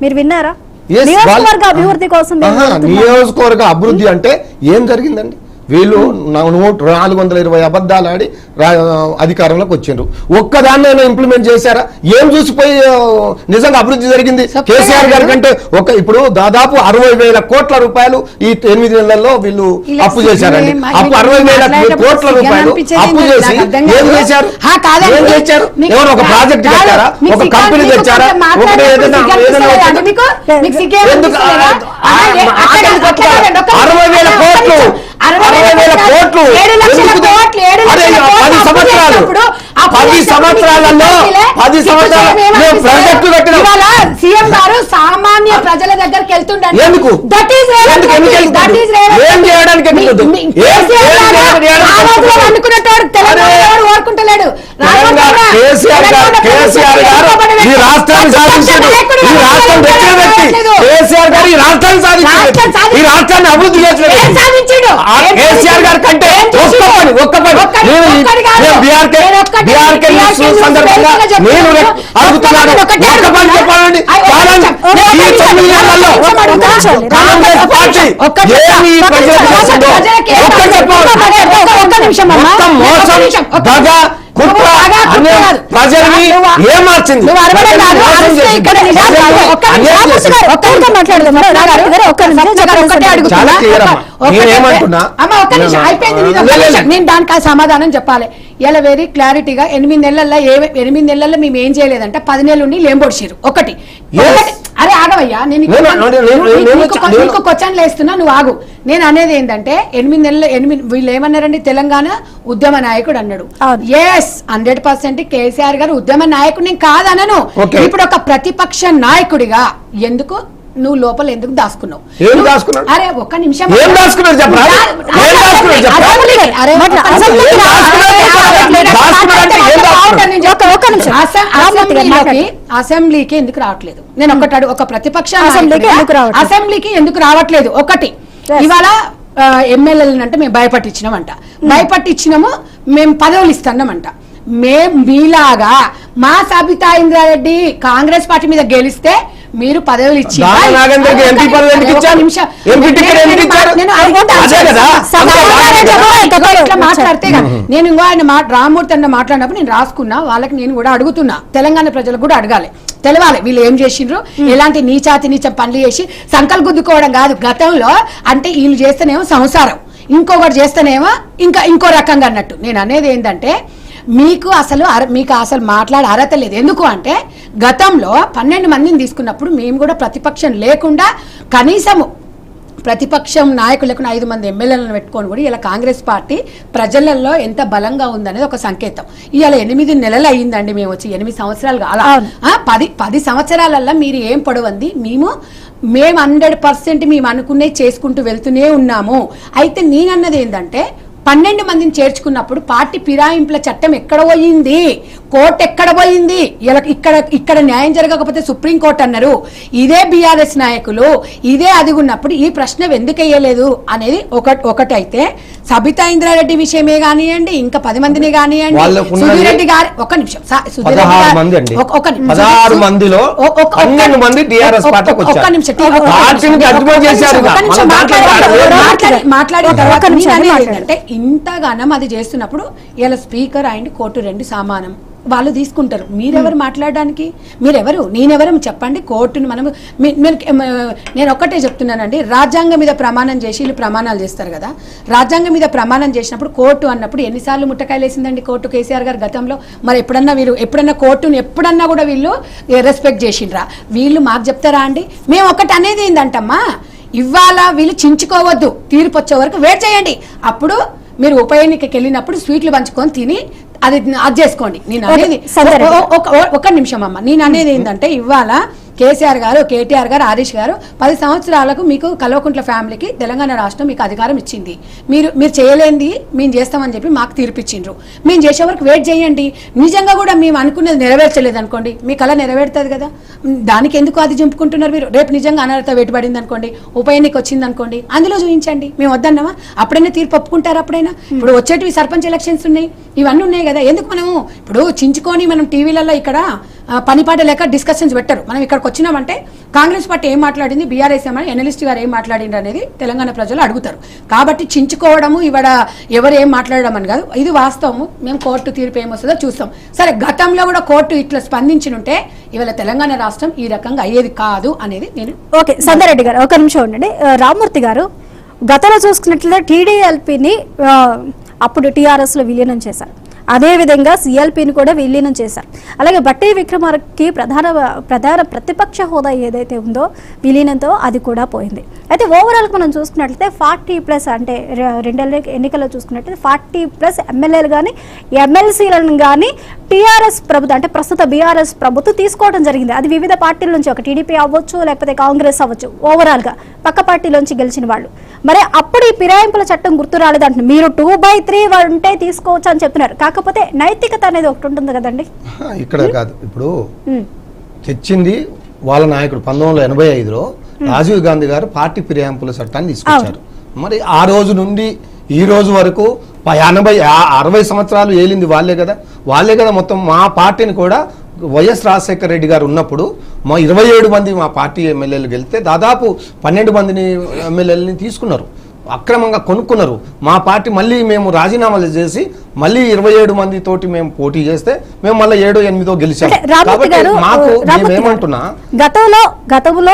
మీరు విన్నారా? నియోజకవర్గ అభివృద్ధి అంటే ఏం జరిగిందండి? వీళ్ళు 420 అబద్ధాలు ఆడి అధికారంలోకి వచ్చిండ్రు. ఒక్కదాన్నైనా ఇంప్లిమెంట్ చేశారా? ఏం చూసిపోయి నిజంగా అభివృద్ధి జరిగింది? కేసీఆర్ గారి కంటే ఇప్పుడు దాదాపు 60,000 కోట్ల రూపాయలు ఈ 8 నెలల్లో వీళ్ళు అప్పు చేశారండి. అప్పు 60,000 కోట్ల రూపాయలు అప్పు చేసి ఏం చేశారు? ఏం చేశారు? ఎవరు ఒక ప్రాజెక్ట్ కట్టారా? ఒక కంపెనీ తెచ్చారా? ఒకటి ఏదైనా 60,000 కోట్లు 60,000 కోట్లు 10 సంవత్సరాలలో ప్రాజెక్టు కట్టిన సీఎం గారు సామాన్య ప్రజల దగ్గరికి వెళ్తుండండి. ఎందుకు? ఏం చేయడానికి ఓడుకుంటలేడు. కేసీఆర్ గారు ఈ రాష్ట్రాన్ని సాధించారు. ఈ రాష్ట్రం తెచ్చిన వ్యక్తి కేసీఆర్ గారు ఈ రాష్ట్రాన్ని సాధించారు. ఈ రాష్ట్రాన్ని అభివృద్ధి చేసిన కేసీఆర్ గారి కంటే ఒక్క పని బీఆర్కే సందర్భంగా నేను అడుగుతున్నాను. ఒక్క పని చెప్పాలండి. కాంగ్రెస్ పార్టీ ప్రజల్ని ఏమార్చింది? నేను దానికి సమాధానం చెప్పాలి. ఇలా వెరీ క్లారిటీగా 8 నెలల్లో మేము ఏం చేయలేదంటే 10 నెలలు ఏం పొడిచారు ఒకటి. అరే ఆగవయ్యా, నేను ఇంకో క్వశ్చన్లు వేస్తున్నా, నువ్వు ఆగు. నేను అనేది ఏంటంటే 8 నెలలు వీళ్ళు ఏమన్నారండి? తెలంగాణ ఉద్యమ నాయకుడు అన్నాడు. ఎస్ 100% కేసీఆర్ గారు ఉద్యమ నాయకుడు నేను కాదనను. ఇప్పుడు ఒక ప్రతిపక్ష నాయకుడిగా ఎందుకు నువ్వు లోపల ఎందుకు దాచుకున్నావు? అరే ఒక్క నిమిషం, అసెంబ్లీకి ఎందుకు రావట్లేదు? నేను ఒక ప్రతిపక్ష అసెంబ్లీకి ఎందుకు రావట్లేదు? ఒకటి, ఇవాళ ఎమ్మెల్యేలను అంటే మేము భయపట్టించినామంట. భయపట్టించినాము, మేము పదవులు ఇస్తున్నామంట. మేము మీలాగా మా సబితా ఇంద్రారెడ్డి కాంగ్రెస్ పార్టీ మీద గెలిస్తే మీరు పదవులు ఇచ్చి మాట్లాడితే నేను ఇంకో ఆయన రామ్మూర్తి అన్న మాట్లాడినప్పుడు నేను రాసుకున్నా. వాళ్ళకి నేను కూడా అడుగుతున్నా, తెలంగాణ ప్రజలకు కూడా అడగాలి, తెలవాలి వీళ్ళు ఏం చేసిండ్రు, ఎలాంటి నీచాతి నీచ పనులు చేసి సంకల్ గుద్దుకోవడం కాదు. గతంలో అంటే వీళ్ళు చేస్తేనేమో సంసారం, ఇంకొకటి చేస్తేనేమో ఇంకో రకంగా అన్నట్టు. నేను అనేది ఏంటంటే మీకు అసలు మాట్లాడే అర్హత లేదు. ఎందుకు అంటే గతంలో 12 మందిని తీసుకున్నప్పుడు మేము కూడా ప్రతిపక్షం లేకుండా కనీసము ప్రతిపక్షం నాయకులు లేకుండా 5 మంది ఎమ్మెల్యేలను పెట్టుకొని కూడా ఇలా కాంగ్రెస్ పార్టీ ప్రజలలో ఎంత బలంగా ఉందనేది ఒక సంకేతం. ఇవాళ 8 నెలలు అయ్యిందండి మేము వచ్చి, 8 సంవత్సరాలు కాల 10 సంవత్సరాలల్లో మీరు ఏం పొడవంది? మేము 100% మేము అనుకునే చేసుకుంటూ వెళ్తూనే ఉన్నాము. అయితే నేనన్నది ఏంటంటే 12 మందిని చేర్చుకున్నప్పుడు పార్టీ ఫిరాయింపుల చట్టం ఎక్కడ పోయింది? కోర్టు ఎక్కడ పోయింది? ఇక్కడ న్యాయం జరగకపోతే సుప్రీంకోర్టు అన్నారు. ఇదే బీఆర్ఎస్ నాయకులు ఇదే అదిగున్నప్పుడు ఈ ప్రశ్న ఎందుకు వేయలేదు అనేది ఒకటైతే, సబితా ఇంద్రారెడ్డి విషయమే కానివ్వండి, ఇంకా 10 మందిని కానివ్వండి, సుధీర్ రెడ్డి గారు ఒక్క నిమిషం, మాట్లాడిన తర్వాత ఏంటంటే ఇంతగానం అది చేస్తున్నప్పుడు ఇలా స్పీకర్ అండ్ కోర్టు 2 సమానం, వాళ్ళు తీసుకుంటారు. మీరెవరు మాట్లాడడానికి? మీరెవరు? నేనెవరు చెప్పండి. కోర్టును మనము నేను ఒక్కటే చెప్తున్నానండి, రాజ్యాంగం మీద ప్రమాణం చేసి వీళ్ళు ప్రమాణాలు చేస్తారు కదా, రాజ్యాంగం మీద ప్రమాణం చేసినప్పుడు కోర్టు అన్నప్పుడు ఎన్నిసార్లు ముట్టకాయలు వేసిందండి కోర్టు కేసీఆర్ గారు గతంలో? మరి ఎప్పుడన్నా కోర్టును ఎప్పుడన్నా కూడా వీళ్ళు రెస్పెక్ట్ చేసిండ్రా? వీళ్ళు మాకు చెప్తారా అండి? మేము ఒకటి అనేది ఏంటంటమ్మా, ఇవాళ వీళ్ళు చించుకోవద్దు, తీర్పు వచ్చే వరకు వెయిట్ చేయండి. అప్పుడు మీరు ఉప ఎన్నికకి వెళ్ళినప్పుడు స్వీట్లు పంచుకొని తిని అది చేసుకోండి. నేను అనేది ఒక నిమిషం అమ్మ, నేను అనేది ఏంటంటే ఇవాళ కేసీఆర్ గారు, కేటీఆర్ గారు, హరీష్ గారు 10 సంవత్సరాలకు మీకు కల్వకుంట్ల ఫ్యామిలీకి తెలంగాణ రాష్ట్రం మీకు అధికారం ఇచ్చింది. మీరు చేయలేంది మేము చేస్తామని చెప్పి మాకు తీర్పిచ్చిండ్రు. మేము చేసే వరకు వెయిట్ చేయండి. నిజంగా కూడా మేము అనుకున్నది నెరవేర్చలేదు అనుకోండి, మీ కళ నెరవేరుతుంది కదా, దానికి ఎందుకు అది చింపుకుంటున్నారు మీరు? రేపు నిజంగా అనర్హత వేటుపడింది అనుకోండి, ఉప ఎన్నిక వచ్చింది అనుకోండి, అందులో చూపించండి. మేము వద్దన్నామా? అప్పుడైనా తీర్పు ఒప్పుకుంటారు? అప్పుడైనా ఇప్పుడు వచ్చేటివి సర్పంచ్ ఎలక్షన్స్ ఉన్నాయి, ఇవన్నీ ఉన్నాయి కదా, ఎందుకు మనము ఇప్పుడు చించుకొని మనం టీవీలలో ఇక్కడ పనిపాట లేక డిస్కషన్స్ పెట్టరు, మనం ఇక్కడ అక్కడికి వచ్చినామంటే కాంగ్రెస్ పార్టీ ఏం మాట్లాడింది, బీఆర్ఎస్ ఏమని, ఎనలిస్ట్ గారు ఏం మాట్లాడింది అనేది తెలంగాణ ప్రజలు అడుగుతారు. కాబట్టి చించుకోవడము ఇవాడ ఎవరు ఏం మాట్లాడడం అని కాదు, ఇది వాస్తవము. మేము కోర్టు తీర్పు ఏమొస్తుందో చూస్తాం. సరే, గతంలో కూడా కోర్టు ఇట్లా స్పందించినుంటే ఇవాళ తెలంగాణ రాష్ట్రం ఈ రకంగా అయ్యేది కాదు అనేది నేను. ఓకే, సంగారెడ్డి గారు ఒక నిమిషం ఉండండి. రామ్మూర్తి గారు, గతంలో చూసుకున్నట్లయితే టీడీఎల్పీని అప్పుడు టీఆర్ఎస్లో విలీనం చేశారు, అదేవిధంగా సిఎల్పిని కూడా విలీనం చేశారు. అలాగే బట్టి విక్రమార్కకి ప్రధాన ప్రతిపక్ష హోదా ఏదైతే ఉందో విలీనంతో అది కూడా పోయింది. అయితే ఓవరాల్గా మనం చూసుకున్నట్లయితే 40+ అంటే 2 ఎన్నికల్లో చూసుకున్నట్లయితే 40+ ఎమ్మెల్యేలు కానీ ఎమ్మెల్సీలను కానీ టీఆర్ఎస్ ప్రభుత్వం అంటే ప్రస్తుత బీఆర్ఎస్ ప్రభుత్వం తీసుకోవడం జరిగింది. అది వివిధ పార్టీల నుంచి, ఒక టీడీపీ అవ్వచ్చు లేకపోతే కాంగ్రెస్ అవ్వచ్చు, ఓవరాల్గా పక్క పార్టీలోంచి గెలిచిన వాళ్ళు. మరి అప్పుడు ఈ ఫిరాయింపుల చట్టం గుర్తు రాలేదంటున్నారు. మీరు 2/3 ఉంటే తీసుకోవచ్చు అని చెప్తున్నారు. కాకపోతే నైతికత అనేది ఒకటి ఉంటుంది కదండి. ఇక్కడ కాదు, ఇప్పుడు తెచ్చింది వాళ్ళ నాయకుడు 1985లో రాజీవ్ గాంధీ గారు పార్టీ ఫిరాయింపుల చట్టాన్ని తీసుకొచ్చారు. మరి ఆ రోజు నుండి ఈ రోజు వరకు 60 సంవత్సరాలు ఏలింది వాళ్ళే కదా మొత్తం. మా పార్టీని కూడా వైఎస్ రాజశేఖర రెడ్డి గారు ఉన్నప్పుడు మా 27 మంది మా పార్టీ ఎమ్మెల్యేలు గెలిస్తే దాదాపు 12 మందిని ఎమ్మెల్యేలని తీసుకున్నారు, అక్రమంగా కొనుక్కున్నారు. మా పార్టీ మళ్ళీ మేము రాజీనామాలు చేసి మళ్ళీ 27 మంది తోటి మేము పోటీ చేస్తే మేము మళ్ళీ 7-8 గెలిచాము. కాబట్టి మాకు మేమేమంటున్నా, గతంలో